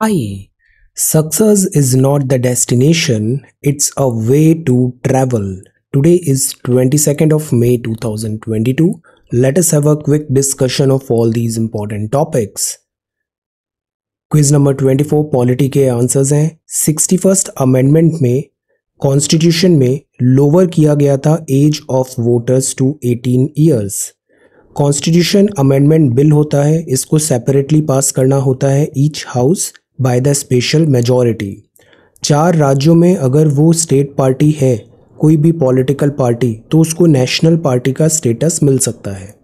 I. Success is not the destination, it's a way to travel. Today is 22nd of May 2022. Let us have a quick discussion of all these important topics. Quiz number 24 polity के answers हैं। 61st amendment में constitution में lower किया गया था age of voters to 18 years. Constitution amendment bill होता है, इसको सेपरेटली पास करना होता है each house by the special majority. 4 राज्यों में अगर वो स्टेट पार्टी है, कोई भी पॉलिटिकल पार्टी, तो उसको नेशनल पार्टी का स्टेटस मिल सकता है।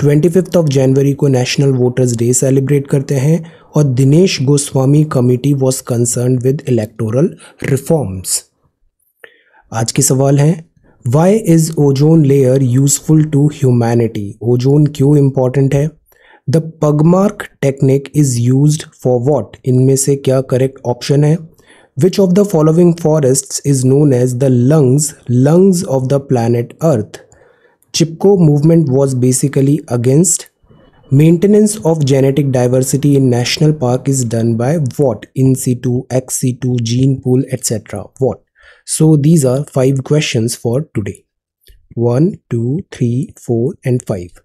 25 ऑफ जनवरी को नेशनल वोटर्स डे सेलिब्रेट करते हैं और Dinesh Goswami committee was concern with electoral reforms. आज के सवाल हैं, why is ozone layer useful to humanity? Ozone क्यों इंपॉर्टेंट है? The pugmark technique is used for what? इनमें से क्या करेक्ट ऑप्शन है? Which of the following forests is known as the lungs of the planet earth? Chipko movement was basically against maintenance of genetic diversity in national park is done by what? In situ, ex situ, gene pool, etc. What? So these are 5 questions for today. 1, 2, 3, 4 and 5.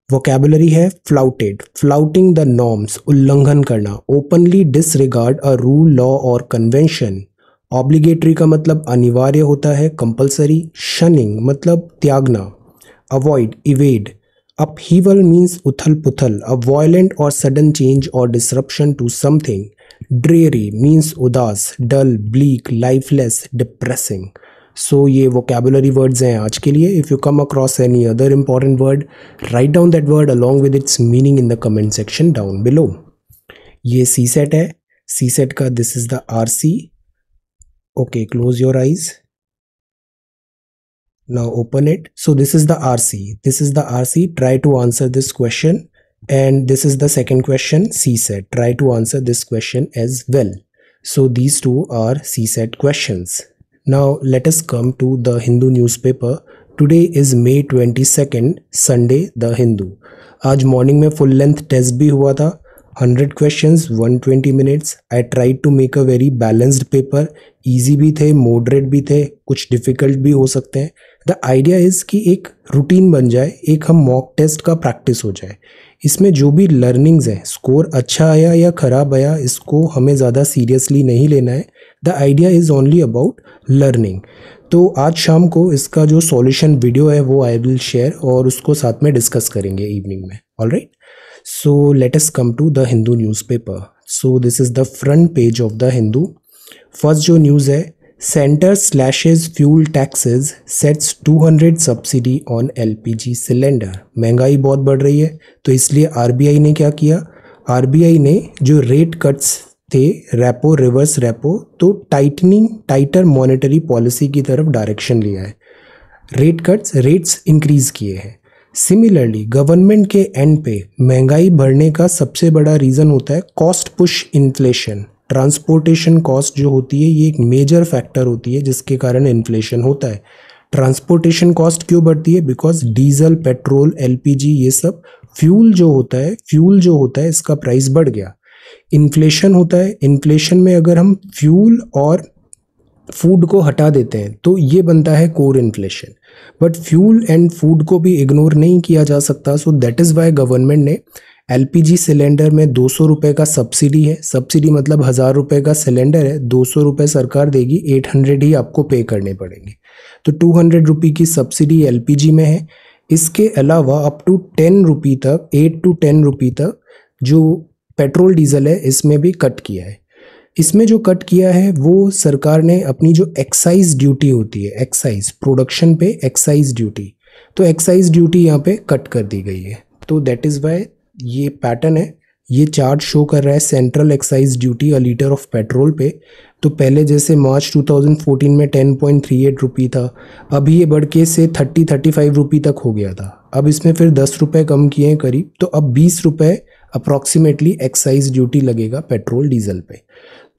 Vocabulary है flouted, flouting the norms, उल्लंघन करना, openly disregard a rule, law or convention. Obligatory का मतलब अनिवार्य होता है, compulsory. Shunning मतलब त्यागना, avoid, evade. Upheaval means उथल पुथल, a violent or sudden change or disruption to something. Dreary means उदास, dull, bleak, lifeless, depressing. So ये vocabulary words हैं आज के लिए. If you come across any other important word, write down that word along with its meaning in the comment section down below. ये CSET है. CSET का this is the RC. Okay, close your eyes. Now open it. So this is the RC. This is the RC. Try to answer this question. And this is the second question, CSET. Try to answer this question as well. So these two are CSET questions. Now let us come to the Hindu newspaper. Today is May 22nd, Sunday, the Hindu. आज morning में full length test भी हुआ था. 100 questions, 120 minutes. I tried to make a very balanced paper. Easy भी थे, moderate भी थे, कुछ difficult भी हो सकते हैं. द आइडिया इज़ कि एक रूटीन बन जाए, एक हम मॉक टेस्ट का प्रैक्टिस हो जाए। इसमें जो भी लर्निंग्स हैं, स्कोर अच्छा आया या ख़राब आया, इसको हमें ज़्यादा सीरियसली नहीं लेना है। The idea is only about learning. तो आज शाम को इसका जो सॉल्यूशन वीडियो है वो आई विल शेयर और उसको साथ में डिस्कस करेंगे इवनिंग में। Alright, so let us come to the Hindu newspaper. So this is the front page of the Hindu. First जो न्यूज़ है, Center slashes fuel taxes, sets 200 subsidy on LPG cylinder। महंगाई बहुत बढ़ रही है, तो इसलिए RBI ने क्या किया? RBI ने जो रेट कट्स थे, रेपो, रिवर्स रेपो, तो टाइटर मॉनेटरी पॉलिसी की तरफ डायरेक्शन लिया है। रेट कट्स, रेट्स इंक्रीज किए हैं। सिमिलरली गवर्नमेंट के एंड पे महंगाई बढ़ने का सबसे बड़ा रीज़न होता है cost push inflation. Transportation cost जो होती है, ये एक मेजर फैक्टर होती है जिसके कारण इन्फ्लेशन होता है। ट्रांसपोर्टेशन कॉस्ट क्यों बढ़ती है? बिकॉज डीजल, पेट्रोल, एलपीजी, ये सब फ्यूल जो होता है इसका प्राइस बढ़ गया। इन्फ्लेशन होता है, इन्फ्लेशन में अगर हम फ्यूल और फूड को हटा देते हैं तो ये बनता है core inflation. But fuel and food को भी इग्नोर नहीं किया जा सकता। So that is why government ने एलपीजी सिलेंडर में 200 रुपये का सब्सिडी है। सब्सिडी मतलब 1000 रुपये का सिलेंडर है, 200 रुपये सरकार देगी, 800 ही आपको पे करने पड़ेंगे। तो 200 रुपये की सब्सिडी एलपीजी में है। इसके अलावा अप टू 10 रुपये तक, 8 to 10 रुपये तक जो पेट्रोल डीजल है इसमें भी कट किया है। इसमें जो कट किया है वो सरकार ने अपनी जो एक्साइज ड्यूटी होती है, एक्साइज प्रोडक्शन पे एक्साइज ड्यूटी, तो एक्साइज ड्यूटी यहाँ पे कट कर दी गई है। तो दैट इज़ वाई ये पैटर्न है। ये चार्ट शो कर रहा है central excise duty a litre of petrol पे। तो पहले जैसे मार्च 2014 में 10.38 रुपये था, अभी ये बढ़ के से 30-35 रुपये तक हो गया था। अब इसमें फिर 10 रुपये कम किए हैं करीब, तो अब 20 रुपये अप्रॉक्सीमेटली एक्साइज ड्यूटी लगेगा पेट्रोल डीजल पे।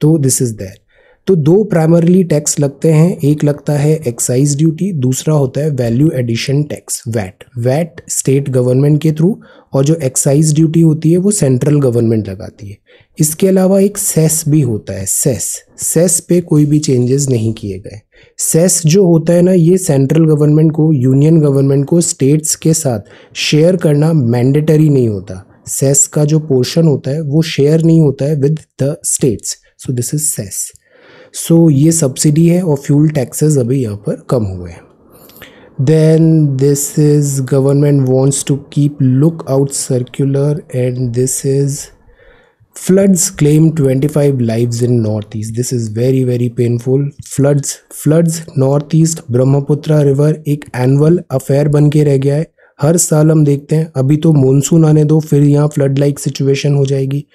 तो दिस इज़ दैट। तो दो प्राइमरली टैक्स लगते हैं, एक लगता है एक्साइज ड्यूटी, दूसरा होता है value addition tax VAT. VAT state government के थ्रू और जो एक्साइज ड्यूटी होती है वो सेंट्रल गवर्नमेंट लगाती है। इसके अलावा एक सेस भी होता है, सेस। सेस पे कोई भी चेंजेस नहीं किए गए। सेस जो होता है ना, ये सेंट्रल गवर्नमेंट को, यूनियन गवर्नमेंट को स्टेट्स के साथ शेयर करना मैंडेटरी नहीं होता। सेस का जो पोर्शन होता है वो शेयर नहीं होता है with the states, so this is cess. So ये सब्सिडी है और फ्यूल टैक्सेस अभी यहाँ पर कम हुए हैं। Then this is government wants to keep lookout circular, and this is floods claim 25 lives in northeast. This is very painful. Floods northeast Brahmaputra river एक annual affair बन के रह गया है। हर साल हम देखते हैं, अभी तो मानसून आने दो फिर यहाँ फ्लड लाइक सिचुएशन हो जाएगी।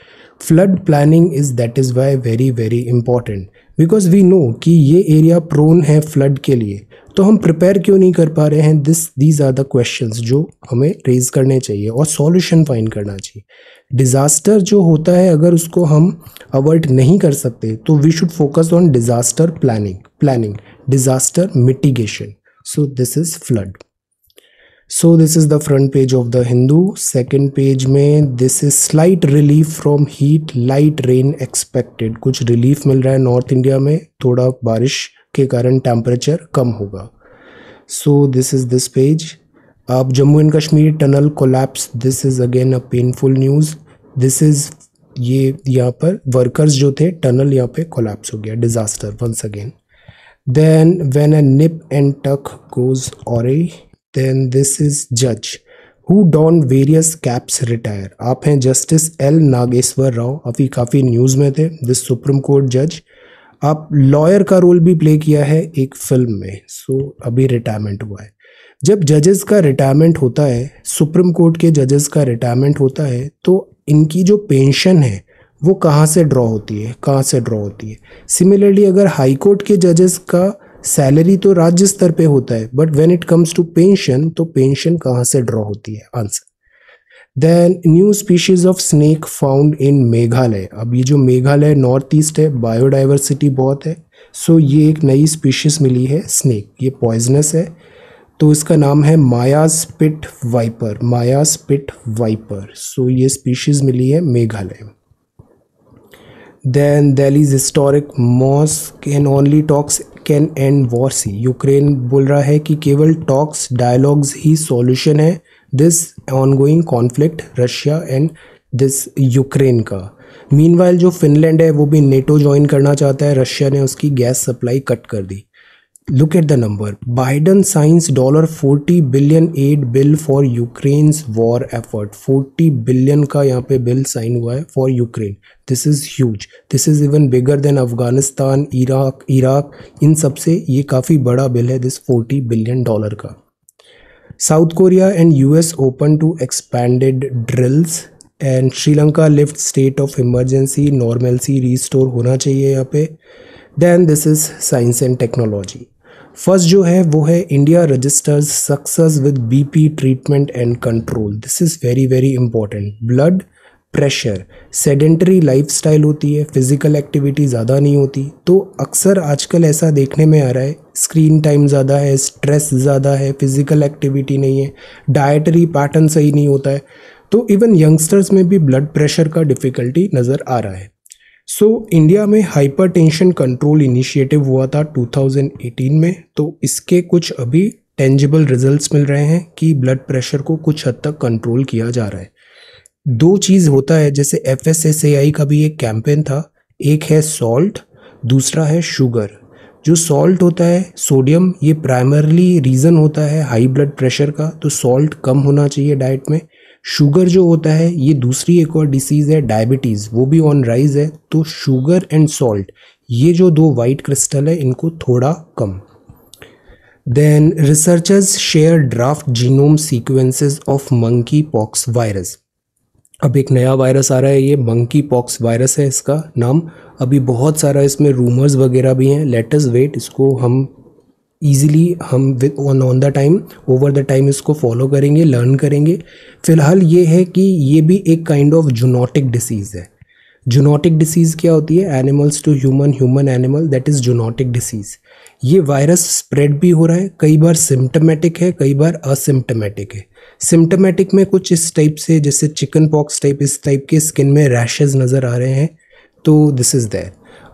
Flood planning is that is why very important, because we know कि ये एरिया प्रोन है फ्लड के लिए, तो हम प्रिपेयर क्यों नहीं कर पा रहे हैं। दीज आर द क्वेश्चंस जो हमें रेज करने चाहिए और सॉल्यूशन फाइंड करना चाहिए। डिज़ास्टर जो होता है अगर उसको हम अवॉइड नहीं कर सकते तो we should focus on disaster planning disaster mitigation. So this is flood. So this is the front page of the Hindu. Second page में this is slight relief from heat, light rain expected. कुछ relief मिल रहा है north India में, थोड़ा बारिश के कारण टेम्परेचर कम होगा। So this is this page. अब Jammu and Kashmir tunnel collapse, this is again a painful news. This is ये यहाँ पर वर्कर्स जो थे, टनल यहाँ पे कोलैप्स हो गया, disaster once again. Then when a nip and tuck goes awry, then this is जज who don various caps retire. आप हैं जस्टिस एल नागेश्वर राव, अभी काफ़ी न्यूज़ में थे, दिस सुप्रीम कोर्ट जज। आप लॉयर का रोल भी प्ले किया है एक फिल्म में, सो अभी रिटायरमेंट हुआ है। जब जजेस का रिटायरमेंट होता है, सुप्रीम कोर्ट के जजेस का रिटायरमेंट होता है, तो इनकी जो पेंशन है वो कहाँ से ड्रॉ होती है, सिमिलरली अगर हाई कोर्ट के जजेस का सैलरी तो राज्य स्तर पे होता है, but when it comes to pension, तो पेंशन कहाँ से ड्रॉ होती है, answer. Then new species of snake found in Meghalaya. अब ये जो मेघालय नॉर्थ ईस्ट है, बायोडाइवर्सिटी बहुत है, सो ये एक नई स्पीशीज मिली है स्नेक, ये पॉइजनस है, तो इसका नाम है मायास पिट वाइपर। सो ये स्पीशीज मिली है Meghalaya. Then Delhi's historic mosque can only talks can end war. Ukraine बोल रहा है कि केवल टॉक्स डायलॉग्स ही सॉल्यूशन है this ongoing conflict Russia and this Ukraine का। मीनवाइल जो फिनलैंड है वो भी नेटो ज्वाइन करना चाहता है, रशिया ने उसकी गैस सप्लाई कट कर दी। Look at the number, Biden signs $40 billion aid bill for Ukraine's war effort. 40 billion का यहाँ पे बिल साइन हुआ है for Ukraine. This is huge, this is even bigger than Afghanistan, Iraq, इन सब से ये काफ़ी बड़ा बिल है दिस $40 बिलियन का। South Korea and US open to expanded drills and Sri Lanka lift state of emergency, normalcy restore होना चाहिए यहाँ पे। Then this is science and technology. First जो है वो है India registers success with BP treatment and control. This is very important. Blood pressure, sedentary lifestyle होती है, फिजिकल एक्टिविटी ज़्यादा नहीं होती, तो अक्सर आजकल ऐसा देखने में आ रहा है, स्क्रीन टाइम ज़्यादा है, स्ट्रेस ज़्यादा है, फिजिकल एक्टिविटी नहीं है, डाइटरी पैटर्न सही नहीं होता है, तो इवन यंगस्टर्स में भी ब्लड प्रेशर का डिफ़िकल्टी नज़र आ रहा है। सो इंडिया में हाइपरटेंशन कंट्रोल इनिशिएटिव हुआ था 2018 में, तो इसके कुछ अभी टेंजिबल रिजल्ट्स मिल रहे हैं कि ब्लड प्रेशर को कुछ हद तक कंट्रोल किया जा रहा है। दो चीज़ होता है, जैसे FSSAI का भी एक कैंपेन था, एक है सॉल्ट, दूसरा है शुगर। जो सॉल्ट होता है, सोडियम, ये प्राइमरली रीज़न होता है हाई ब्लड प्रेशर का, तो सॉल्ट कम होना चाहिए डाइट में। शुगर जो होता है ये दूसरी एक और डिसीज़ है डायबिटीज़, वो भी ऑन राइज है, तो शुगर एंड सॉल्ट ये जो दो वाइट क्रिस्टल है इनको थोड़ा कम। Then researchers share draft genome sequences of monkeypox virus. अब एक नया वायरस आ रहा है, ये मंकी पॉक्स वायरस है इसका नाम। अभी बहुत सारा इसमें रूमर्स वगैरह भी हैं, लेट अस वेट, इसको हम easily on the time over the time इसको फॉलो करेंगे, लर्न करेंगे। फिलहाल ये है कि ये भी एक काइंड ऑफ जूनोटिक डिसीज़ है। जूनोटिक डिसीज क्या होती है? Animals to human, human animal, that is zoonotic disease. ये वायरस स्प्रेड भी हो रहा है, कई बार सिम्टमेटिक है, कई बार असिम्टमेटिक है। सिम्टमेटिक में कुछ इस टाइप से, जैसे चिकन पॉक्स टाइप, इस टाइप के स्किन में रैशेज नज़र आ रहे हैं, तो दिस इज़ देयर।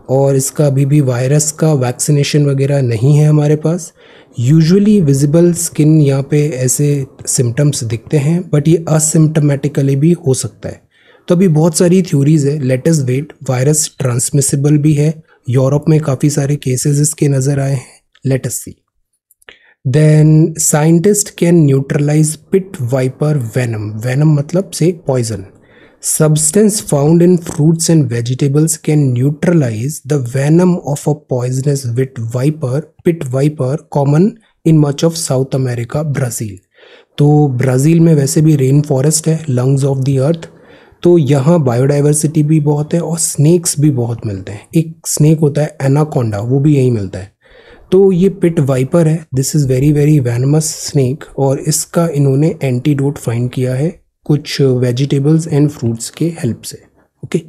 और इसका अभी भी वायरस का वैक्सीनेशन वगैरह नहीं है हमारे पास। यूजुअली विजिबल स्किन यहाँ पे ऐसे सिम्टम्स दिखते हैं, बट ये असिम्टमेटिकली भी हो सकता है। तो अभी बहुत सारी थ्योरीज है, let us wait. Virus transmissible भी है, यूरोप में काफ़ी सारे केसेस इसके नज़र आए हैं, let us see. Then scientist can neutralise pit viper venom. Venom मतलब से poison. Substance found in fruits and vegetables can neutralize the venom of a poisonous pit viper common in much of South America, Brazil. तो Brazil में वैसे भी rain forest है, lungs of the earth, तो यहाँ biodiversity भी बहुत है और स्नेक्स भी बहुत मिलते हैं। एक स्नेक होता है एनाकोंडा, वो भी यहीं मिलता है। तो ये पिट वाइपर है, this is very very venomous snake, और इसका इन्होंने एंटीडोट फाइंड किया है कुछ वेजिटेबल्स एंड फ्रूट्स के हेल्प से। Okay,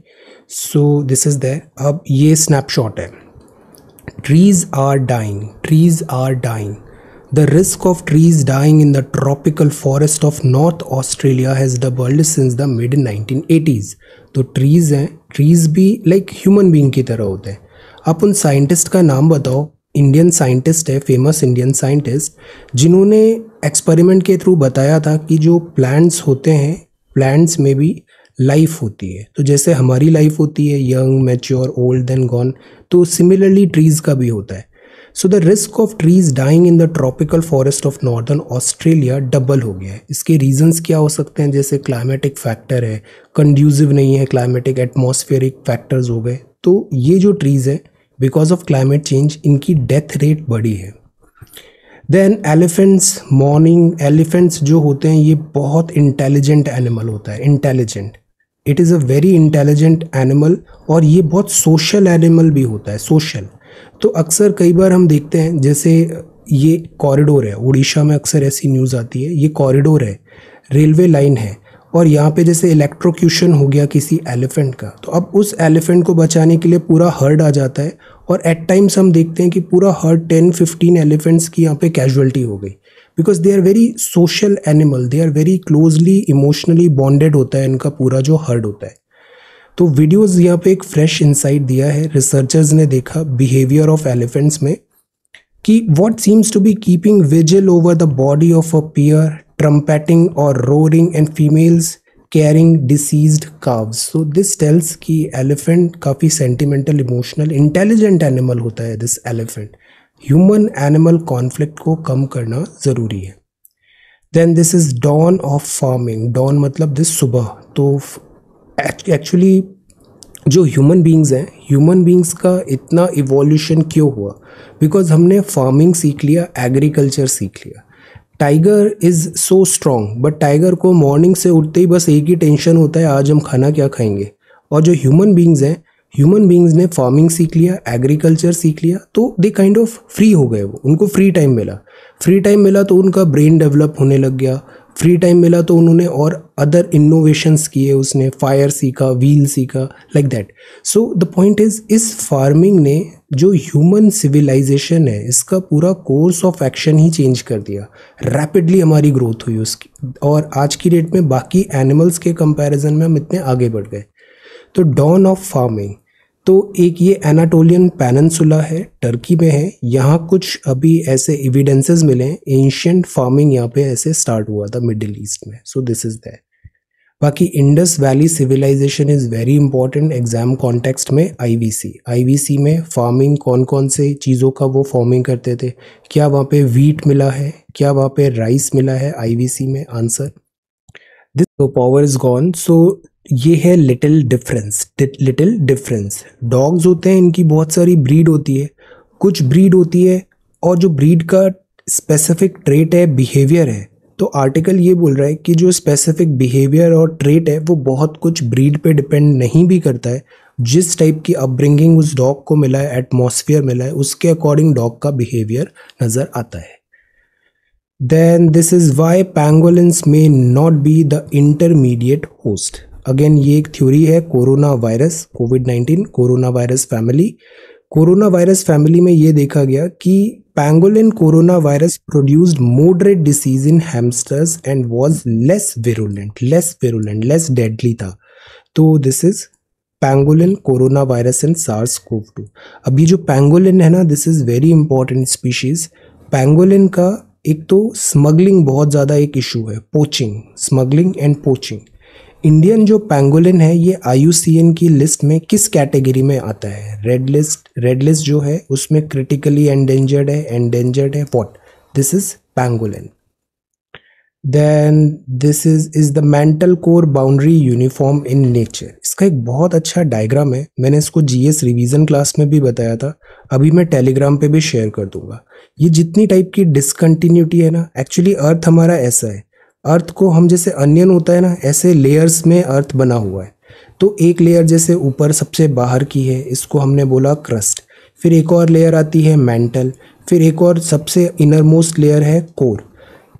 so this is there. अब ये स्नैपशॉट है। Trees are dying, trees are dying. The risk of trees dying in the tropical forest of north Australia has doubled since the mid 1980s। तो trees हैं, trees भी like human being की तरह होते हैं। आप उन साइंटिस्ट का नाम बताओ, इंडियन साइंटिस्ट है, फेमस इंडियन साइंटिस्ट, जिन्होंने एक्सपेरिमेंट के थ्रू बताया था कि जो प्लांट्स होते हैं, प्लांट्स में भी लाइफ होती है। तो जैसे हमारी लाइफ होती है, young, mature, old, then gone, तो सिमिलरली ट्रीज का भी होता है। So the risk of trees dying in the tropical forest of northern Australia double हो गया है। इसके रीजंस क्या हो सकते हैं? जैसे क्लाइमेटिक फैक्टर है, कंड्यूसिव नहीं है क्लाइमेटिक, एटमॉस्फेरिक फैक्टर्स हो गए। तो ये जो ट्रीज है, बिकॉज ऑफ क्लाइमेट चेंज, इनकी डेथ रेट बढ़ी है। देन एलिफेंट्स, मॉर्निंग एलिफेंट्स जो होते हैं, ये बहुत इंटेलिजेंट एनिमल होता है। Intelligent, it is a very intelligent animal, और ये बहुत सोशल एनिमल भी होता है, सोशल। तो अक्सर कई बार हम देखते हैं, जैसे ये कॉरिडोर है, उड़ीसा में अक्सर ऐसी न्यूज़ आती है, ये कॉरिडोर है, रेलवे लाइन है, और यहाँ पे जैसे इलेक्ट्रोक्यूशन हो गया किसी एलिफेंट का, तो अब उस एलिफेंट को बचाने के लिए पूरा हर्ड आ जाता है, और एट टाइम्स हम देखते हैं कि पूरा हर्ड 10-15 एलिफेंट्स की यहाँ पे कैजुअलिटी हो गई, because they are very social animal, they are very closely emotionally bonded होता है इनका पूरा जो हर्ड होता है। तो वीडियोज़ यहाँ पे एक फ्रेश इंसाइट दिया है, रिसर्चर्स ने देखा बिहेवियर ऑफ एलिफेंट्स में कि what seems to be keeping vigil over the body of a peer, trumpeting or roaring, and females carrying deceased calves. So this tells कि elephant काफ़ी sentimental, emotional, intelligent animal होता है this elephant. Human animal conflict को कम करना ज़रूरी है। Then this is dawn of farming. Dawn मतलब this सुबह। तो एक्चुअली जो ह्यूमन बींग्स हैं, ह्यूमन बींग्स का इतना इवोल्यूशन क्यों हुआ? बिकॉज हमने फार्मिंग सीख लिया, एग्रीकल्चर सीख लिया। Tiger is so strong, but tiger को मॉर्निंग से उठते ही बस एक ही टेंशन होता है, आज हम खाना क्या खाएंगे। और जो ह्यूमन बींग्स हैं, ह्यूमन बींग्स ने फार्मिंग सीख लिया, एग्रीकल्चर सीख लिया, तो दे काइंड ऑफ फ्री हो गए। वो, उनको फ्री टाइम मिला, फ्री टाइम मिला तो उनका ब्रेन डेवलप होने लग गया। फ्री टाइम मिला तो उन्होंने और अदर इनोवेशंस किए, उसने फायर सीखा, व्हील सीखा, like that. So the point is, इस फार्मिंग ने जो ह्यूमन सिविलाइजेशन है, इसका पूरा course of action he change कर दिया। रैपिडली हमारी ग्रोथ हुई उसकी, और आज की डेट में बाकी एनिमल्स के कंपैरिजन में हम इतने आगे बढ़ गए। तो डॉन ऑफ फार्मिंग, तो एक ये एनाटोलियन पेनिनसुला है, टर्की में है, यहाँ कुछ अभी ऐसे एविडेंसेस मिले हैं, एंशिएंट फार्मिंग यहाँ पे ऐसे स्टार्ट हुआ था मिडिल ईस्ट में। So this is that. बाकी Indus valley civilisation is very important exam context में। आईवीसी में फार्मिंग कौन कौन से चीज़ों का वो फार्मिंग करते थे, क्या वहाँ पे वीट मिला है, क्या वहाँ पे राइस मिला है आईवीसी में? Answer this. तो पावर इज गॉन। सो ये है little difference. Little difference, dogs होते हैं, इनकी बहुत सारी ब्रीड होती है, कुछ ब्रीड होती है, और जो ब्रीड का स्पेसिफिक ट्रेट है, बिहेवियर है, तो आर्टिकल ये बोल रहा है कि जो स्पेसिफिक बिहेवियर और ट्रेट है वो बहुत कुछ ब्रीड पे डिपेंड नहीं भी करता है। जिस टाइप की अपब्रिंगिंग उस डॉग को मिला है, एटमॉस्फेयर मिला है, उसके अकॉर्डिंग डॉग का बिहेवियर नज़र आता है। Then this is why pangolins may not be the intermediate host. Again ये एक थ्योरी है corona virus, COVID corona virus family. Corona virus family में ये देखा गया कि pangolin corona virus produced moderate disease in hamsters and was less virulent, less deadly था। तो this is pangolin corona virus and SARS CoV 2। अब ये जो पैंगोलिन है ना, this is very important species. Pangolin का एक तो स्मगलिंग बहुत ज़्यादा एक इशू है, poaching, smuggling and poaching. Indian जो पैंगोलिन है ये IUCN की लिस्ट में किस कैटेगरी में आता है? रेड लिस्ट जो है उसमें क्रिटिकली एंडेंजर्ड है what? This is pangolin. Then this is the mantle core boundary uniform in nature. इसका एक बहुत अच्छा डायग्राम है, मैंने इसको GS रिवीजन क्लास में भी बताया था, अभी मैं टेलीग्राम पे भी शेयर कर दूंगा। ये जितनी टाइप की डिसकंटिन्यूटी है ना, एक्चुअली अर्थ हमारा ऐसा है, अर्थ को हम जैसे अनियन होता है ना, ऐसे लेयर्स में अर्थ बना हुआ है। तो एक लेयर जैसे ऊपर सबसे बाहर की है, इसको हमने बोला क्रस्ट, फिर एक और लेयर आती है मेंटल, फिर एक और सबसे इनर मोस्ट लेयर है कोर।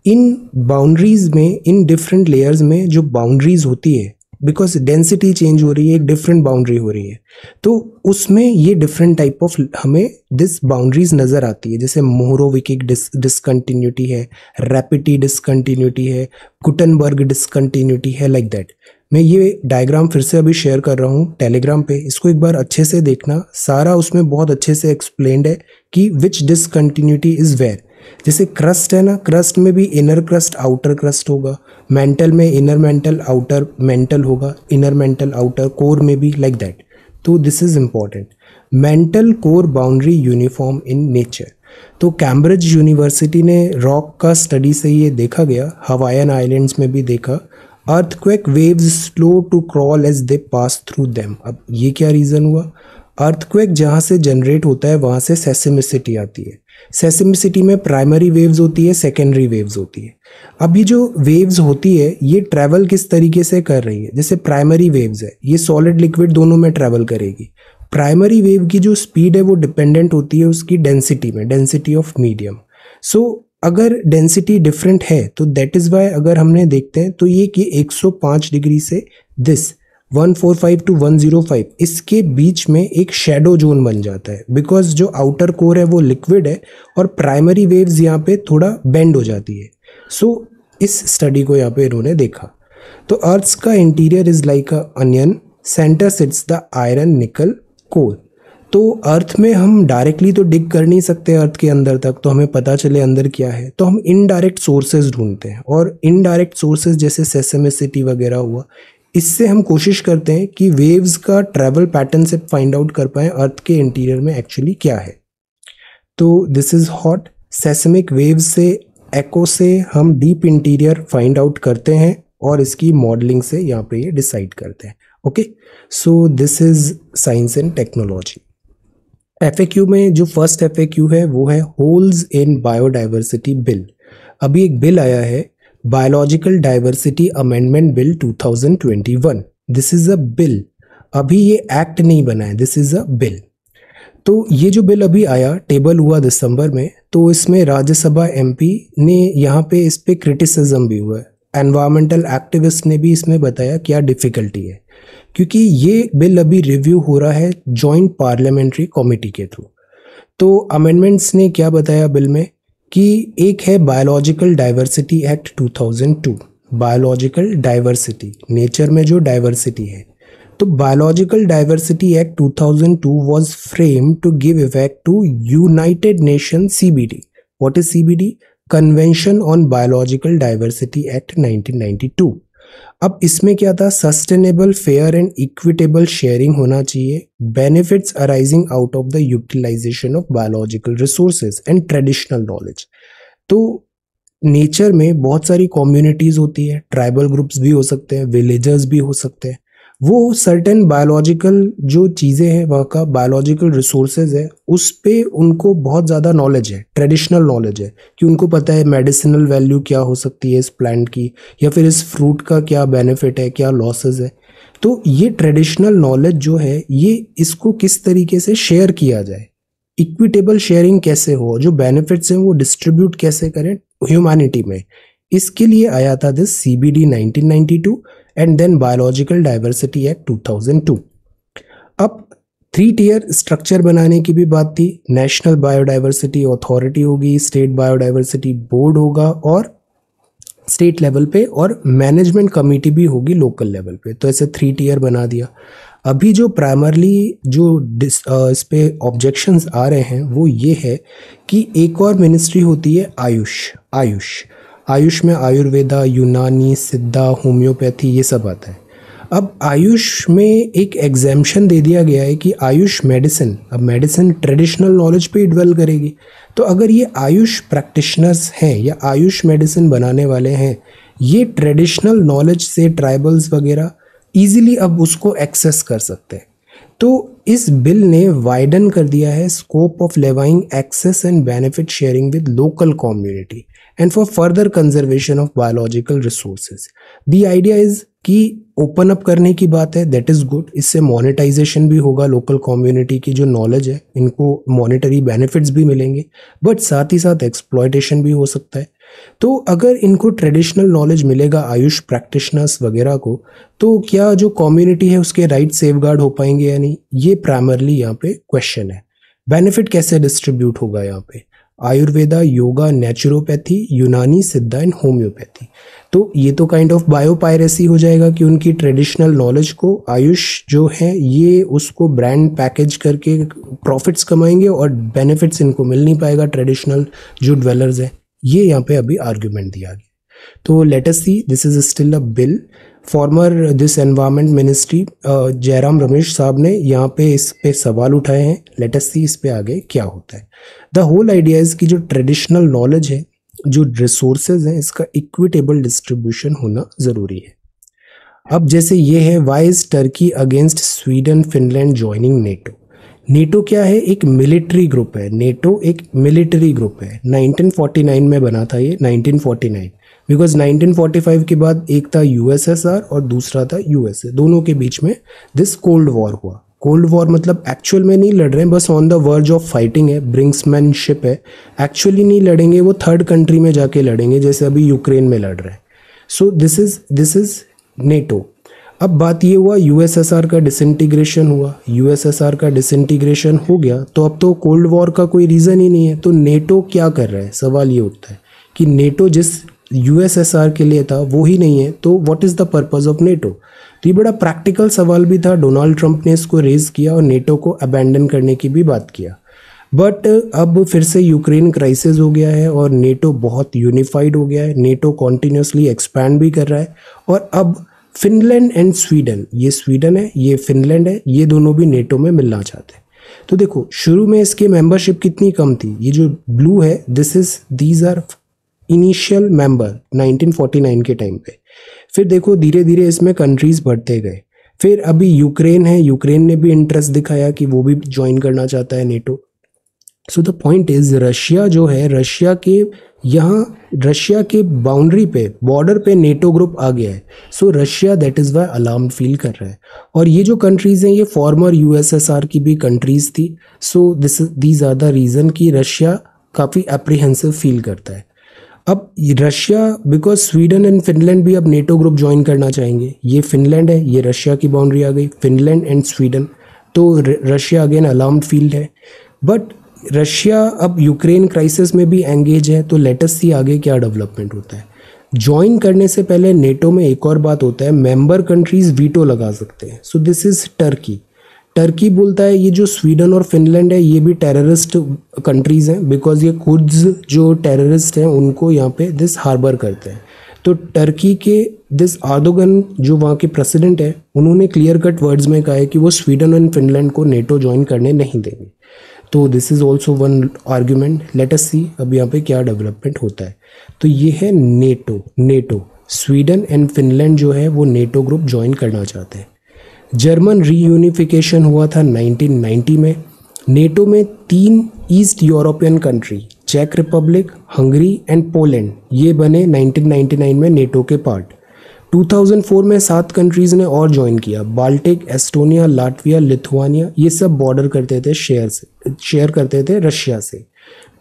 इन बाउंड्रीज में, इन डिफरेंट लेयर्स में जो बाउंड्रीज होती है, बिकॉज डेंसिटी चेंज हो रही है, एक डिफरेंट बाउंड्री हो रही है, तो उसमें ये डिफरेंट टाइप ऑफ हमें दिस बाउंड्रीज नजर आती है। जैसे मोहरोविकिक डिसकंटिन्यूटी है, रैपिटी डिसकंटिन्यूटी है, गुटनबर्ग डिसकंटिन्यूटी है, लाइक दैट। मैं ये डायग्राम फिर से अभी शेयर कर रहा हूँ टेलीग्राम पे, इसको एक बार अच्छे से देखना, सारा उसमें बहुत अच्छे से एक्सप्लेन्ड है कि विच डिसकंटिन्यूटी इज वेयर। जैसे क्रस्ट है ना, क्रस्ट में भी इनर क्रस्ट आउटर क्रस्ट होगा, मेंटल में इनर मेंटल आउटर मेंटल होगा, इनर मेंटल आउटर, कोर में भी लाइक दैट। तो this is important, mantle core boundary uniform in nature. तो कैम्ब्रिज यूनिवर्सिटी ने रॉक का स्टडी से ये देखा गया, हवाईयन आइलैंड्स में भी देखा, earthquake waves slow to crawl as they pass through them. अब ये क्या रीज़न हुआ? अर्थक्वेक जहाँ से जनरेट होता है वहाँ से सेस्मिसिटी आती है, सेस्मिसिटी में प्राइमरी वेव्स होती है, सेकेंडरी वेव्स होती है। अब ये जो वेव्स होती है ये ट्रैवल किस तरीके से कर रही है? जैसे प्राइमरी वेव्स है, ये सॉलिड लिक्विड दोनों में ट्रैवल करेगी। प्राइमरी वेव की जो स्पीड है वो डिपेंडेंट होती है उसकी डेंसिटी में, डेंसिटी ऑफ मीडियम। सो अगर डेंसिटी डिफरेंट है तो दैट इज वाई अगर हमने देखते हैं तो ये कि 105 डिग्री से दिस 145 टू 105 इसके बीच में एक शेडो जोन बन जाता है, बिकॉज जो आउटर कोर है वो लिक्विड है और प्राइमरी वेव्स यहाँ पे थोड़ा बेंड हो जाती है। सो इस स्टडी को यहाँ पे इन्होंने देखा। तो अर्थ का interior is like a onion, centre sits the iron nickel core. तो अर्थ में हम डायरेक्टली तो डिग कर नहीं सकते अर्थ के अंदर तक, तो हमें पता चले अंदर क्या है, तो हम इनडायरेक्ट सोर्सेज ढूंढते हैं, और इनडायरेक्ट सोर्सेज जैसे सेसेमिसिटी वगैरह हुआ, इससे हम कोशिश करते हैं कि वेव्स का ट्रैवल पैटर्न से फाइंड आउट कर पाएं अर्थ के इंटीरियर में एक्चुअली क्या है। तो this is hot, seismic waves से, एको से हम डीप इंटीरियर फाइंड आउट करते हैं और इसकी मॉडलिंग से यहाँ पे ये डिसाइड करते हैं। Okay, so this is science and technology. FAQ में जो फर्स्ट FAQ है वो है होल्स इन बायोडाइवर्सिटी बिल। अभी एक बिल आया है, biological diversity amendment bill 2021। This is a bill, अभी ये एक्ट नहीं बना है, दिस इज अ बिल। तो ये जो बिल अभी आया, टेबल हुआ दिसंबर में, तो इसमें राज्यसभा MP ने यहाँ पे इस पे क्रिटिसिज्म भी हुआ है, एनवायरमेंटल एक्टिविस्ट ने भी इसमें बताया क्या डिफिकल्टी है, क्योंकि ये बिल अभी रिव्यू हो रहा है जॉइंट पार्लियामेंट्री कमेटी के थ्रू। तो अमेंडमेंट्स ने क्या बताया बिल में कि एक है biological diversity act 2002, biological diversity, nature में जो डाइवर्सिटी है, तो biological diversity act 2002 was framed to give effect to united nation CBD। What is CBD? Convention on biological diversity act 1992। अब इसमें क्या था? Sustainable, fair and equitable sharing होना चाहिए, benefits arising out of the utilisation of biological resources and traditional knowledge. तो nature में बहुत सारी कम्युनिटीज होती है, ट्राइबल ग्रुप्स भी हो सकते हैं, विलेजर्स भी हो सकते हैं, वो सर्टेन बायोलॉजिकल जो चीज़ें हैं, वहाँ का बायोलॉजिकल रिसोर्सेज है, उस पे उनको बहुत ज़्यादा नॉलेज है, ट्रेडिशनल नॉलेज है, कि उनको पता है मेडिसिनल वैल्यू क्या हो सकती है इस प्लांट की, या फिर इस फ्रूट का क्या बेनिफिट है, क्या लॉसेज है। तो ये ट्रेडिशनल नॉलेज जो है, ये इसको किस तरीके से शेयर किया जाए, इक्विटेबल शेयरिंग कैसे हो, जो बेनिफिट्स हैं वो डिस्ट्रीब्यूट कैसे करें ह्यूमैनिटी में, इसके लिए आया था this CBD 1992 and then biological diversity act 2002। अब 3 टियर स्ट्रक्चर बनाने की भी बात थी। नेशनल बायोडाइवर्सिटी अथॉरिटी होगी, स्टेट बायोडाइवर्सिटी बोर्ड होगा और स्टेट लेवल पे, और मैनेजमेंट कमेटी भी होगी लोकल लेवल पे। तो ऐसे 3 टियर बना दिया। अभी जो प्राइमरली जो इस पे ऑब्जेक्शंस आ रहे हैं वो ये है कि एक और मिनिस्ट्री होती है आयुष में आयुर्वेदा, यूनानी, सिद्धा, होम्योपैथी ये सब आता है। अब आयुष में एक एग्जेम्पशन दे दिया गया है कि आयुष मेडिसिन, अब मेडिसिन ट्रेडिशनल नॉलेज पे डिवेल करेगी। तो अगर ये आयुष प्रैक्टिशनर्स हैं या आयुष मेडिसिन बनाने वाले हैं, ये ट्रेडिशनल नॉलेज से ट्राइबल्स वगैरह इजीली अब उसको एक्सेस कर सकते हैं। तो इस बिल ने वाइडन कर दिया है scope of levying access and benefit sharing with local community and for further conservation of biological resources. The idea is कि ओपन अप करने की बात है, दैट इज गुड। इससे मोनेटाइजेशन भी होगा, लोकल कम्युनिटी की जो नॉलेज है इनको मॉनेटरी बेनिफिट्स भी मिलेंगे, बट साथ ही साथ एक्सप्लॉयटेशन भी हो सकता है। तो अगर इनको ट्रेडिशनल नॉलेज मिलेगा आयुष प्रैक्टिशनर्स वगैरह को, तो क्या जो कम्युनिटी है उसके राइट सेफगार्ड हो पाएंगे या नहीं, ये प्राइमरली यहाँ पे क्वेश्चन है। बेनिफिट कैसे डिस्ट्रीब्यूट होगा यहाँ पे, आयुर्वेदा, योगा, नेचुरोपैथी, यूनानी, सिद्धा एंड होम्योपैथी। तो ये तो काइंड ऑफ बायोपायरेसी हो जाएगा कि उनकी ट्रेडिशनल नॉलेज को आयुष जो है ये उसको ब्रांड पैकेज करके प्रॉफिट्स कमाएंगे और बेनिफिट्स इनको मिल नहीं पाएगा ट्रेडिशनल जो ड्वेलर्स हैं। ये यहाँ पे अभी आर्ग्यूमेंट दिया गया। तो let us see, this is still a bill. Former this environment ministry Jairam Ramesh साहब ने यहाँ पे इस पे सवाल उठाए हैं। लेट अस सी इस पे आगे क्या होता है। द होल आइडिया इज कि जो ट्रेडिशनल नॉलेज है, जो रिसोर्सेज हैं, इसका इक्विटेबल डिस्ट्रीब्यूशन होना जरूरी है। अब जैसे ये है, why is Turkey against Sweden Finland joining NATO. NATO क्या है, एक मिलिट्री ग्रुप है। नेटो एक मिलिट्री ग्रुप है। 1949 में बना था ये, 1949, बिकॉज 1945 के बाद एक था यूएसएसआर और दूसरा था यूएसए, दोनों के बीच में दिस कोल्ड वॉर हुआ। कोल्ड वॉर मतलब एक्चुअल में नहीं लड़ रहे हैं, बस on the verge of fighting है, ब्रिंक्समैनशिप है। एक्चुअली नहीं लड़ेंगे, वो थर्ड कंट्री में जाके लड़ेंगे, जैसे अभी यूक्रेन में लड़ रहे हैं। सो दिस इज नेटो। अब बात ये हुआ, यूएसएसआर का डिसइंटीग्रेशन हुआ। यूएसएसआर का डिसइंटीग्रेशन हो गया तो अब तो कोल्ड वॉर का कोई रीज़न ही नहीं है। तो नेटो क्या कर रहा है, सवाल ये उठता है कि नेटो जिस यूएसएसआर के लिए था वो ही नहीं है, तो what is the purpose of NATO. तो ये बड़ा प्रैक्टिकल सवाल भी था। डोनाल्ड ट्रंप ने इसको रेज किया और नेटो को अबैंडन करने की भी बात किया। बट अब फिर से यूक्रेन क्राइसिस हो गया है और नेटो बहुत यूनिफाइड हो गया है। नेटो कॉन्टिन्यूसली एक्सपैंड भी कर रहा है और अब फिनलैंड एंड स्वीडन, ये स्वीडन है, ये फिनलैंड है, ये दोनों भी नेटो में मिलना चाहते हैं। तो देखो शुरू में इसकी मेंबरशिप कितनी कम थी, ये जो ब्लू है दीज आर इनिशियल मेंबर 1949 के टाइम पे। फिर देखो धीरे धीरे इसमें कंट्रीज बढ़ते गए। फिर अभी यूक्रेन है, यूक्रेन ने भी इंटरेस्ट दिखाया कि वो भी ज्वाइन करना चाहता है NATO. So the point is, Russia जो है, रशिया के बाउंड्री पे, बॉर्डर पे नेटो ग्रुप आ गया है। सो Russia that is Y alarm feel कर रहा है। और ये जो कंट्रीज़ हैं ये फॉर्मर यूएसएसआर की भी कंट्रीज़ थी। So these are the reason कि रशिया काफ़ी अप्रीहेंसिव फील करता है। अब Russia, because Sweden and Finland भी अब नेटो ग्रुप ज्वाइन करना चाहेंगे। ये फिनलैंड है, ये रशिया की बाउंड्री आ गई, फिनलैंड एंड स्वीडन। तो रशिया अगेन अलार्म फील्ड है। बट रशिया अब यूक्रेन क्राइसिस में भी एंगेज है। तो लेट अस सी आगे क्या डेवलपमेंट होता है। ज्वाइन करने से पहले नेटो में एक और बात होता है, मेंबर कंट्रीज वीटो लगा सकते हैं। सो दिस इज टर्की बोलता है ये जो स्वीडन और फिनलैंड है ये भी टेररिस्ट कंट्रीज हैं, बिकॉज ये खुद जो टेररिस्ट हैं उनको यहाँ पे दिस हार्बर करते हैं। तो टर्की के दिस आर्दोगन जो वहाँ के प्रेसिडेंट है, उन्होंने क्लियर कट वर्ड्स में कहा है कि वो स्वीडन और फिनलैंड को नेटो ज्वाइन करने नहीं देंगे। तो this is also one argument. Let us see अब यहाँ पे क्या डेवलपमेंट होता है। तो ये है नेटो स्वीडन एंड फिनलैंड जो है वो नेटो ग्रुप ज्वाइन करना चाहते हैं। जर्मन रीयूनिफिकेशन हुआ था 1990 में। नेटो में 3 ईस्ट यूरोपियन कंट्री, चेक रिपब्लिक, हंगरी एंड पोलैंड, ये बने 1999 में नेटो के पार्ट। 2004 में 7 कंट्रीज़ ने और ज्वाइन किया, बाल्टिक, एस्टोनिया, लाटविया, लिथुआनिया, ये सब बॉर्डर करते थे शेयर करते थे रशिया से।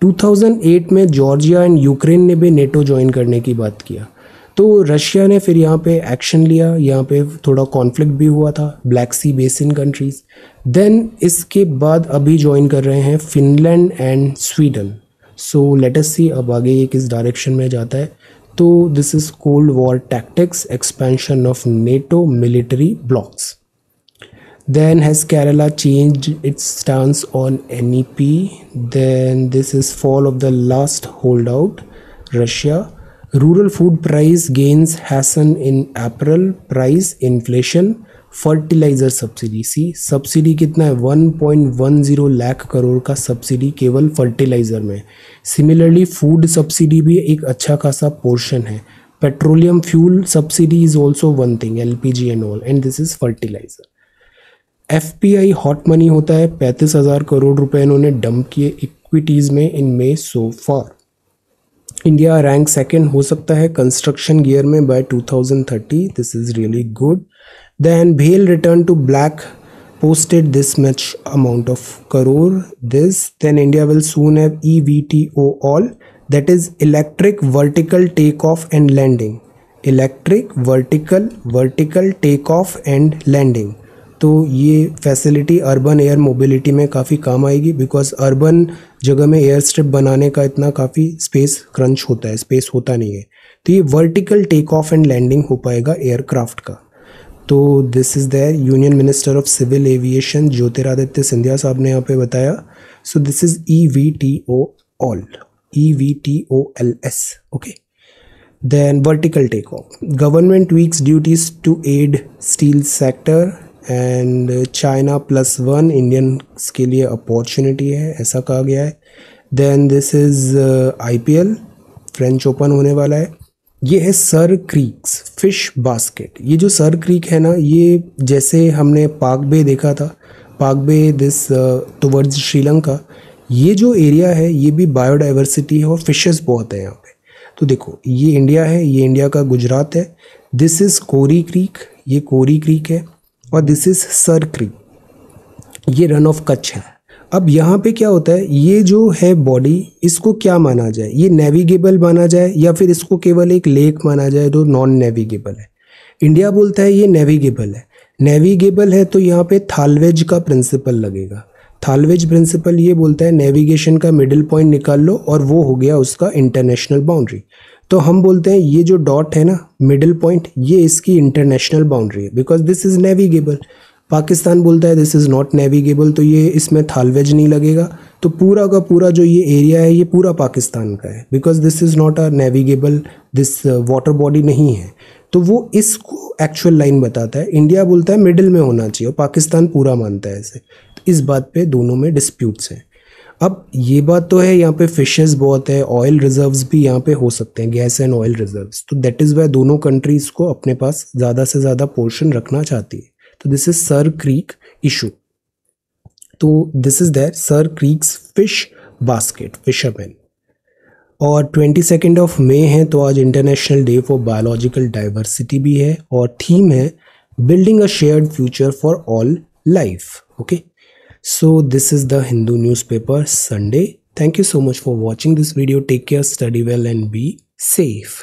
2008 में जॉर्जिया एंड यूक्रेन ने भी नेटो ज्वाइन करने की बात किया। तो रशिया ने फिर यहाँ पे एक्शन लिया, यहाँ पे थोड़ा कॉन्फ्लिक्ट भी हुआ था, black sea basin countries. Then इसके बाद अभी ज्वाइन कर रहे हैं Finland and Sweden. So let us see अब आगे ये किस डायरेक्शन में जाता है। तो this is cold war tactics, expansion of NATO military blocks. Then has Kerala changed its stance on NEP? Then this is fall of the last holdout, Russia. Rural food price gains hasten in April, price inflation, fertilizer subsidy. See subsidy कितना है, 1.10 लाख करोड़ का subsidy केवल fertiliser में। Similarly food subsidy भी एक अच्छा खासा portion है। Petroleum fuel subsidy is also one thing, LPG and all, and this is fertiliser. FPI hot money होता है, 35,000 करोड़ रुपए इन्होंने डंप किए इक्विटीज़ में in May so far. India rank second हो सकता है कंस्ट्रक्शन गियर में by 2030, this is really good. Then भेल return to black, posted this much amount of crore this. Then India will soon have EVTO all, that is electric vertical takeoff and landing, electric vertical takeoff and landing। तो ये facility urban air mobility में काफ़ी काम आएगी, because urban जगह में air strip बनाने का इतना काफ़ी स्पेस क्रंच होता है, स्पेस होता नहीं है। तो ये vertical take off and landing हो पाएगा एयरक्राफ्ट का। तो this is there, union minister of civil aviation Jyotiraditya Scindia साहब ने यहाँ पे बताया। So this is EVTO all, EVTOLS, okay. Then vertical takeoff, government tweaks duties to aid steel sector and China +1 Indians के लिए अपॉर्चुनिटी है, ऐसा कहा गया है। Then this is IPL, French Open होने वाला है। ये है सर क्रीक्स फिश बास्केट। ये जो सर क्रीक है ना, ये जैसे हमने पाक बे देखा था, पाक बे दिस टुवर्ड्स श्रीलंका, ये जो एरिया है ये भी बायोडाइवर्सिटी है और फिशेस बहुत है यहाँ पे। तो देखो ये इंडिया है, ये इंडिया का गुजरात है। दिस इज़ कोरी क्रीक, ये कोरी क्रीक है, और दिस इज सर क्रीक, ये रन ऑफ कच्छ है। अब यहाँ पे क्या होता है, ये जो है बॉडी, इसको क्या माना जाए, ये नेविगेबल माना जाए या फिर इसको केवल एक लेक माना जाए जो नॉन नेविगेबल है। इंडिया बोलता है ये नेविगेबल है। नेविगेबल है तो यहाँ पे थालवेज का प्रिंसिपल लगेगा। थालवेज प्रिंसिपल ये बोलता है नेविगेशन का मिडिल पॉइंट निकाल लो और वो हो गया उसका इंटरनेशनल बाउंड्री। तो हम बोलते हैं ये जो डॉट है ना, मिडिल पॉइंट, ये इसकी इंटरनेशनल बाउंड्री है, because this is navigable. Pakistan बोलता है दिस इज़ नॉट नेविगेबल, तो ये इसमें थालवेज नहीं लगेगा। तो पूरा का पूरा जो ये एरिया है ये पूरा पाकिस्तान का है, because this is not a navigable, this water body नहीं है। तो वो इसको एक्चुअल लाइन बताता है। इंडिया बोलता है मिडिल में होना चाहिए और पाकिस्तान पूरा मानता है ऐसे। तो इस बात पे दोनों में डिस्प्यूट्स हैं। अब ये बात तो है, यहाँ पे फिशेस बहुत है, ऑयल रिजर्व्स भी यहाँ पे हो सकते हैं, गैस एंड ऑयल रिजर्व्स। तो दैट इज़ वाई दोनों कंट्रीज़ को अपने पास ज़्यादा से ज़्यादा पोर्शन रखना चाहती है। तो this is Sir Creek issue. तो this is their Sir Creeks fish basket, fisherman. और 22 ऑफ मे है, तो आज international day for biological diversity भी है, और थीम है building a shared future for all life. Okay, so this is the Hindu newspaper Sunday. Thank you so much for watching this video. Take care, study well and be safe.